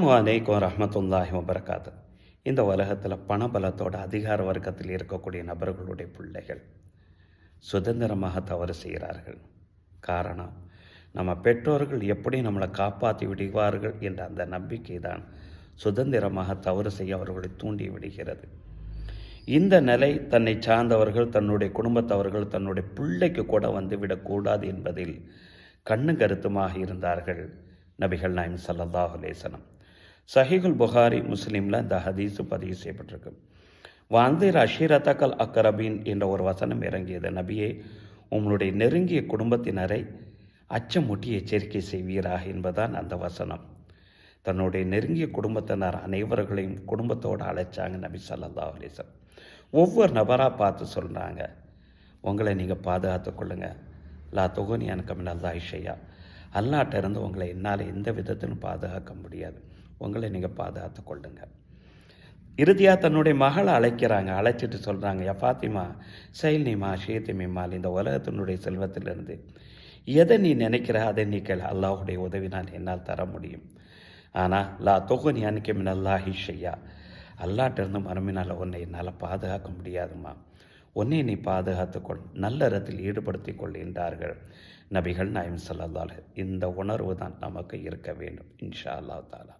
அஸ்ஸலாமு அலைக்கும் வரஹ்மத்துல்லாஹி வபரகாத்து. இந்த உலகத்தில் பணபலத்தோட அதிகார வர்க்கத்தில் இருக்கக்கூடிய நபர்களுடைய பிள்ளைகள் சுதந்திரமாக தவறு செய்கிறார்கள். காரணம், நம்ம பெற்றோர்கள் எப்படி நம்மளை காப்பாற்றி விடுவார்கள் என்ற அந்த நம்பிக்கை தான் சுதந்திரமாக தவறு செய்ய அவர்களை தூண்டி விடுகிறது. இந்த நிலை தன்னை சார்ந்தவர்கள், தன்னுடைய குடும்பத்தவர்கள், தன்னுடைய பிள்ளைக்கு கூட வந்து விடக்கூடாது என்பதில் கண்ணும் கருத்துமாக இருந்தார்கள் நபிகள் நாயகம் ஸல்லல்லாஹு அலைஹி வஸல்லம். சஹீஹுல் புகாரி, முஸ்லீமில் இந்த ஹதீஸு பதிவு செய்யப்பட்டிருக்கு. வாந்திர் அஷீரத்தக்கல் அக்கரபீன் என்ற ஒரு வசனம் இறங்கியது. நபியே, உங்களுடைய நெருங்கிய குடும்பத்தினரை அச்சமூட்டி எச்சரிக்கை செய்வீராக என்பதான் அந்த வசனம். தன்னுடைய நெருங்கிய குடும்பத்தினர் அனைவர்களையும் குடும்பத்தோடு அழைச்சாங்க நபி ஸல்லல்லாஹு அலைஹி வஸல்லம். ஒவ்வொரு நபராக பார்த்து சொல்கிறாங்க, உங்களை நீங்கள் பாதுகாத்து கொள்ளுங்க. லா தொகுனி எனக்கு மினல்லாஹி ஷையா, அல்லாட்ட இருந்து உங்களை என்னால் எந்த விதத்திலும் பாதுகாக்க முடியாது, உங்களை நீங்கள் பாதுகாத்து கொள்ளுங்க. இறுதியாக தன்னுடைய மகளை அழைக்கிறாங்க. அழைச்சிட்டு சொல்கிறாங்க, யா ஃபாத்திமா சைல்னிமா ஷேத்திமிமால், இந்த உலகத்தினுடைய செல்வத்திலிருந்து எதை நீ நினைக்கிற அதை நீ கேள், அல்லாஹுடைய உதவினால் என்னால் தர முடியும். ஆனால் லா தொகுனி அன்னைக்கு மினல்லாஹி ஷையா, அல்லாட்டிருந்து மறுமையினால் உன்னை என்னால் பாதுகாக்க முடியாதுமா, உன்னை நீ பாதுகாத்துக்கொள், நல்ல இடத்தில் ஈடுபடுத்திக் கொள் என்றார்கள் நபிகள் நாயகம் ஸல்லல்லாஹு அலைஹி வஸல்லம். இந்த உணர்வு தான் நமக்கு இருக்க வேண்டும் இன்ஷா அல்லாஹ் தஆலா.